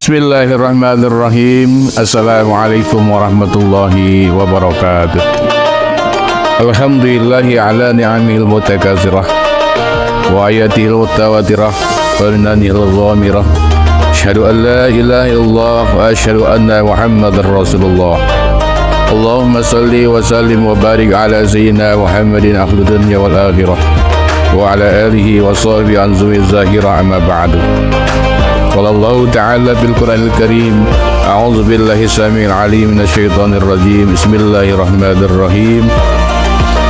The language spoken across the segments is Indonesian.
Bismillahirrahmanirrahim. Assalamualaikum warahmatullahi wabarakatuh. Alhamdulillahi ala ni'amil mutakazirah wa ayatil mutawatirah wa minanil ghamirah. Asyhadu an la ilaha illallah wa asyhadu anna Muhammadar Rasulullah. Allahumma salli wa sallim wa barik ala sayyidina Muhammadin akhir dunya wal akhirah wa ala alihi wa sahbihi anzumi zahira amma ba'du. قال الله تعالى في القرآن الكريم أعوذ بالله السميع العليم من الشيطان الرجيم بسم الله الرحمن الرحيم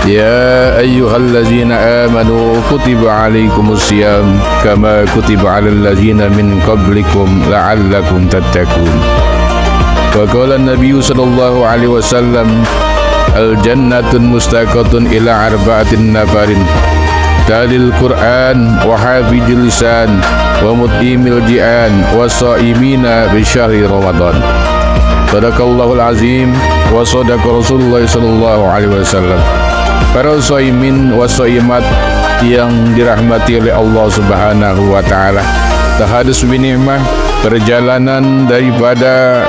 يا أيها الذين آمنوا كتب عليكم الصيام كما كتب على الذين من قبلكم لعلكم تتقون وقال النبي صلى الله عليه وسلم الجنة مستقة إلى أربعة نفر تالي القرآن وحافظ اللسان ومطعم الجيعان والصائمين بشهر رمضان. Sadaqallahul azim wa sadaqa Rasulullah sallallahu alaihi wasallam. Para shaimin wa shaimat yang dirahmati oleh Allah Subhanahu wa taala. Tahadus bi ni'mah, perjalanan daripada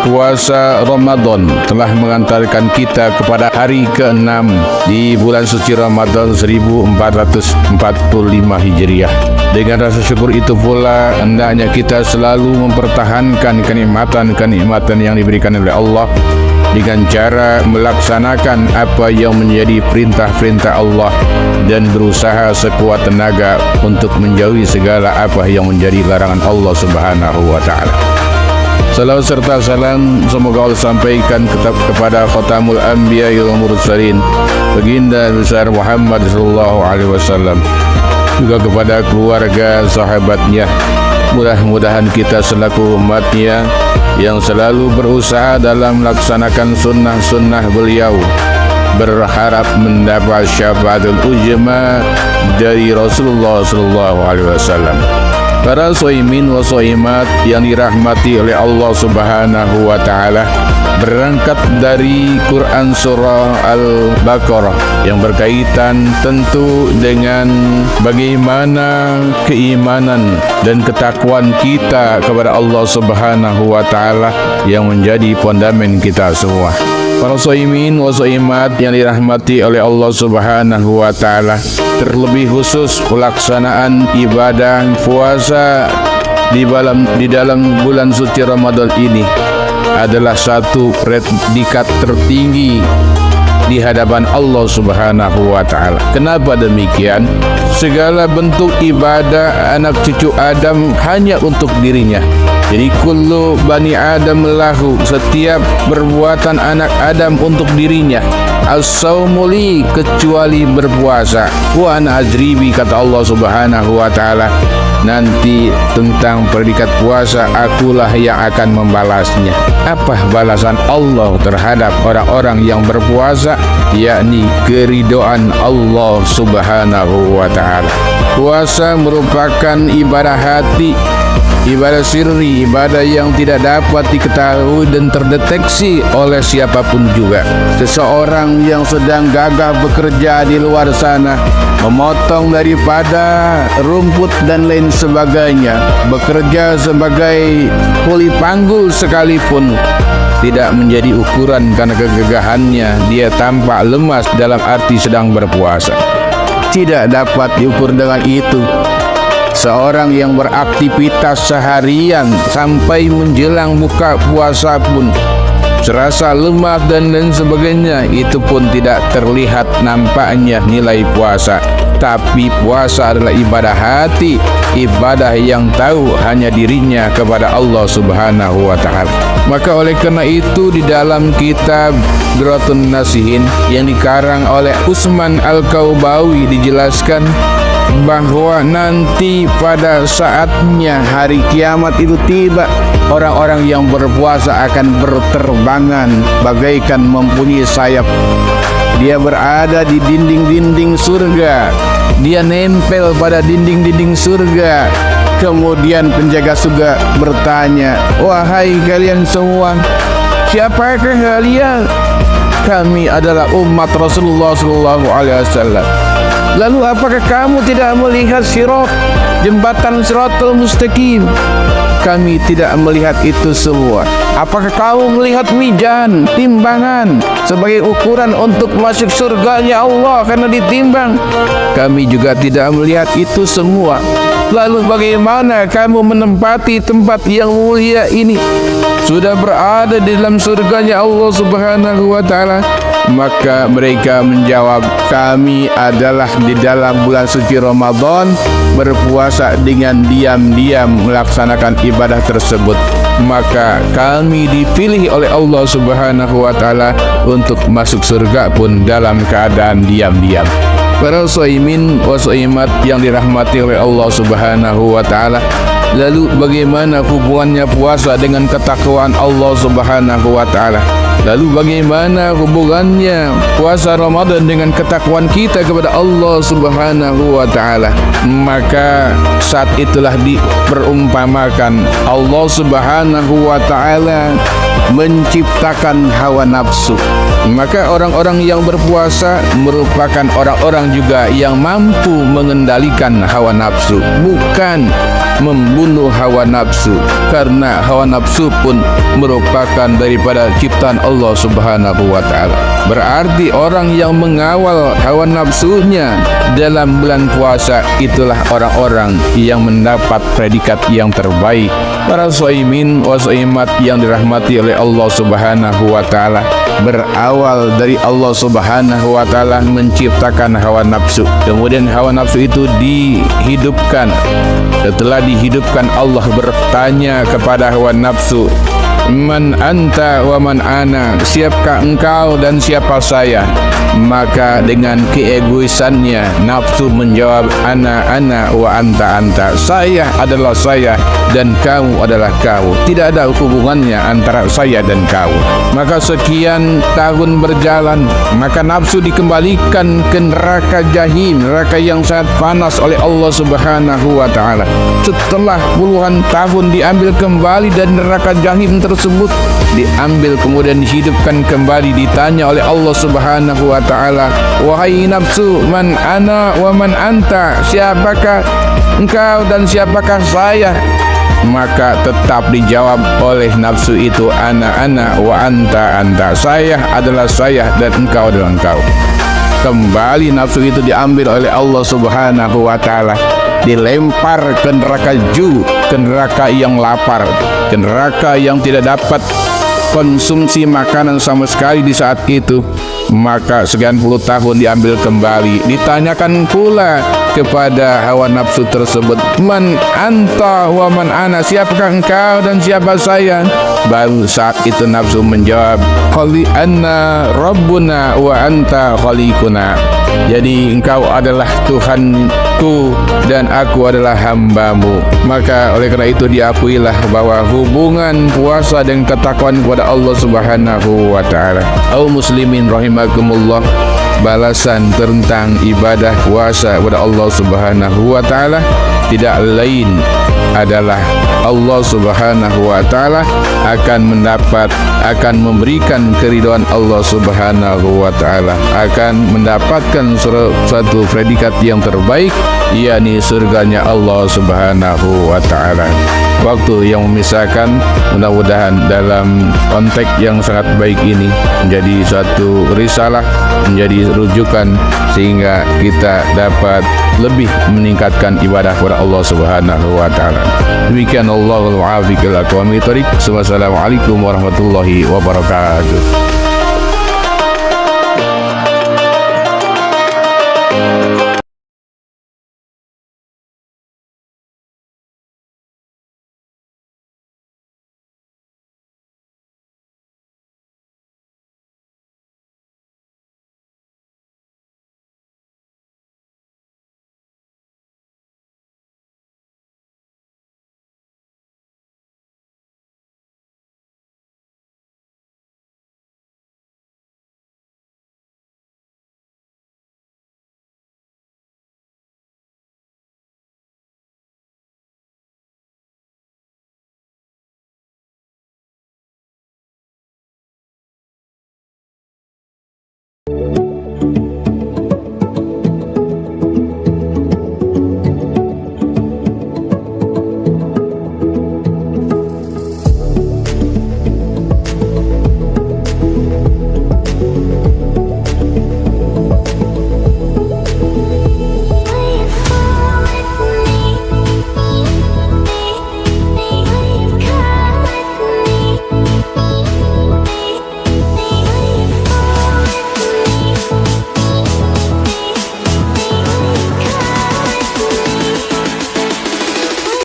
puasa Ramadan telah mengantarkan kita kepada hari ke-6 di bulan suci Ramadan 1445 Hijriah. Dengan rasa syukur itu pula hendaknya kita selalu mempertahankan kenikmatan-kenikmatan yang diberikan oleh Allah dengan cara melaksanakan apa yang menjadi perintah-perintah Allah dan berusaha sekuat tenaga untuk menjauhi segala apa yang menjadi larangan Allah Subhanahu wa taala. Salawat serta salam semoga Allah sampaikan kepada Khatamul Anbiya wal Mursalin, baginda besar Muhammad sallallahu alaihi wasallam, juga kepada keluarga sahabatnya. Mudah-mudahan kita selaku umatnya yang selalu berusaha dalam melaksanakan sunnah-sunnah beliau berharap mendapat syafaatul ujma dari Rasulullah sallallahu alaihi wasallam. Para shaimin wa shaimat yang dirahmati oleh Allah Subhanahu wa taala, berangkat dari Quran surah Al-Baqarah yang berkaitan tentu dengan bagaimana keimanan dan ketakwaan kita kepada Allah Subhanahu wa taala yang menjadi fondamen kita semua. Para shaimin wa shaimat yang dirahmati oleh Allah Subhanahu wa taala, terlebih khusus pelaksanaan ibadah puasa di dalam bulan suci Ramadan ini adalah satu predikat tertinggi di hadapan Allah Subhanahu wa taala. Kenapa demikian? Segala bentuk ibadah anak cucu Adam hanya untuk dirinya. Jadi kullu bani Adam lahu, setiap perbuatan anak Adam untuk dirinya. As-saumu li, kecuali berpuasa. Wa ana ajribi, kata Allah Subhanahu wa taala, nanti tentang predikat puasa akulah yang akan membalasnya. Apa balasan Allah terhadap orang-orang yang berpuasa? Yakni keridhaan Allah Subhanahu wa taala. Puasa merupakan ibadah hati, ibadah sirri, ibadah yang tidak dapat diketahui dan terdeteksi oleh siapapun juga. Seseorang yang sedang gagah bekerja di luar sana, memotong daripada rumput dan lain sebagainya, bekerja sebagai kuli panggul sekalipun, tidak menjadi ukuran karena kegagahannya dia tampak lemas dalam arti sedang berpuasa. Tidak dapat diukur dengan itu. Seorang yang beraktivitas seharian sampai menjelang buka puasa pun serasa lemah dan lain sebagainya, itu pun tidak terlihat nampaknya nilai puasa. Tapi puasa adalah ibadah hati, ibadah yang tahu hanya dirinya kepada Allah Subhanahu wa taala. Maka oleh karena itu di dalam kitab Duratun Nasihin yang dikarang oleh Utsman Al-Kaubawi dijelaskan bahwa nanti pada saatnya hari kiamat itu tiba, orang-orang yang berpuasa akan berterbangan bagaikan mempunyai sayap. Dia berada di dinding-dinding surga, dia nempel pada dinding-dinding surga. Kemudian penjaga surga bertanya, wahai kalian semua, siapakah kalian? Kami adalah umat Rasulullah SAW. Lalu apakah kamu tidak melihat sirat, jembatan Siratul Mustaqim? kami tidak melihat itu semua? Apakah kamu melihat mizan, timbangan sebagai ukuran untuk masuk surganya Allah karena ditimbang? Kami juga tidak melihat itu semua. Lalu bagaimana kamu menempati tempat yang mulia ini? Sudah berada di dalam surganya Allah Subhanahu wa ta'ala. Maka mereka menjawab, kami adalah di dalam bulan suci Ramadan berpuasa dengan diam-diam melaksanakan ibadah tersebut. Maka kami dipilih oleh Allah Subhanahu wa ta'ala untuk masuk surga pun dalam keadaan diam-diam. Para shaimin wa shaimat yang dirahmati oleh Allah Subhanahu wa ta'ala, lalu bagaimana hubungannya puasa dengan ketakwaan Allah Subhanahu wa ta'ala? Lalu bagaimana hubungannya puasa Ramadan dengan ketakwaan kita kepada Allah Subhanahu wa ta'ala? Maka saat itulah diperumpamakan Allah Subhanahu wa ta'ala menciptakan hawa nafsu. Maka orang-orang yang berpuasa merupakan orang-orang juga yang mampu mengendalikan hawa nafsu, bukan membunuh hawa nafsu, karena hawa nafsu pun merupakan daripada ciptaan Allah Subhanahu wa ta'ala. Berarti orang yang mengawal hawa nafsunya dalam bulan puasa itulah orang-orang yang mendapat predikat yang terbaik. Para shaimin wa shaimat yang dirahmati oleh Allah Subhanahu wa ta'ala, berawal dari Allah Subhanahu wa ta'ala menciptakan hawa nafsu. Kemudian hawa nafsu itu dihidupkan. Setelah dihidupkan, Allah bertanya kepada hawa nafsu, man anta wa man ana, siapkah engkau dan siapa saya? Maka dengan keegoisannya nafsu menjawab, ana wa anta, saya adalah saya dan kamu adalah kamu. Tidak ada hubungannya antara saya dan kamu. Maka sekian tahun berjalan, maka nafsu dikembalikan ke neraka jahim, neraka yang sangat panas oleh Allah Subhanahu wa ta'ala. Setelah puluhan tahun diambil kembali dari neraka jahim tersebut, diambil kemudian dihidupkan kembali, ditanya oleh Allah Subhanahu wa ta'ala, wahai nafsu, man ana wa man anta, siapakah engkau dan siapakah saya? Maka tetap dijawab oleh nafsu itu, ana wa anta, saya adalah saya dan engkau adalah engkau. Kembali nafsu itu diambil oleh Allah Subhanahu wa ta'ala, dilempar ke neraka ke neraka yang lapar, ke neraka yang tidak dapat konsumsi makanan sama sekali di saat itu. Maka sekian puluh tahun diambil kembali, ditanyakan pula kepada hawa nafsu tersebut, man anta wa man ana, siapakah engkau dan siapa saya? Baru saat itu nafsu menjawab, khali anna rabbuna wa anta khaliquna, jadi engkau adalah Tuhanku dan aku adalah hambamu. Maka oleh karena itu diakuilah bahwa hubungan puasa dan ketakwaan kepada Allah Subhanahu wa ta'ala. Kaum muslimin rahimakumullah, balasan tentang ibadah puasa kepada Allah Subhanahu wa ta'ala tidak lain adalah Allah Subhanahu wa ta'ala akan memberikan keridhaan Allah Subhanahu wa ta'ala, akan mendapatkan suatu predikat yang terbaik, yakni surganya Allah Subhanahu wa ta'ala. Waktu yang memisahkan, mudah-mudahan dalam konteks yang sangat baik ini menjadi suatu risalah, menjadi rujukan sehingga kita dapat lebih meningkatkan ibadah kepada Allah Subhanahu wa ta'ala. Demikian, Allahul muwaffiq ila aqwamit thoriq. Wassalamualaikum warahmatullahi wabarakatuh.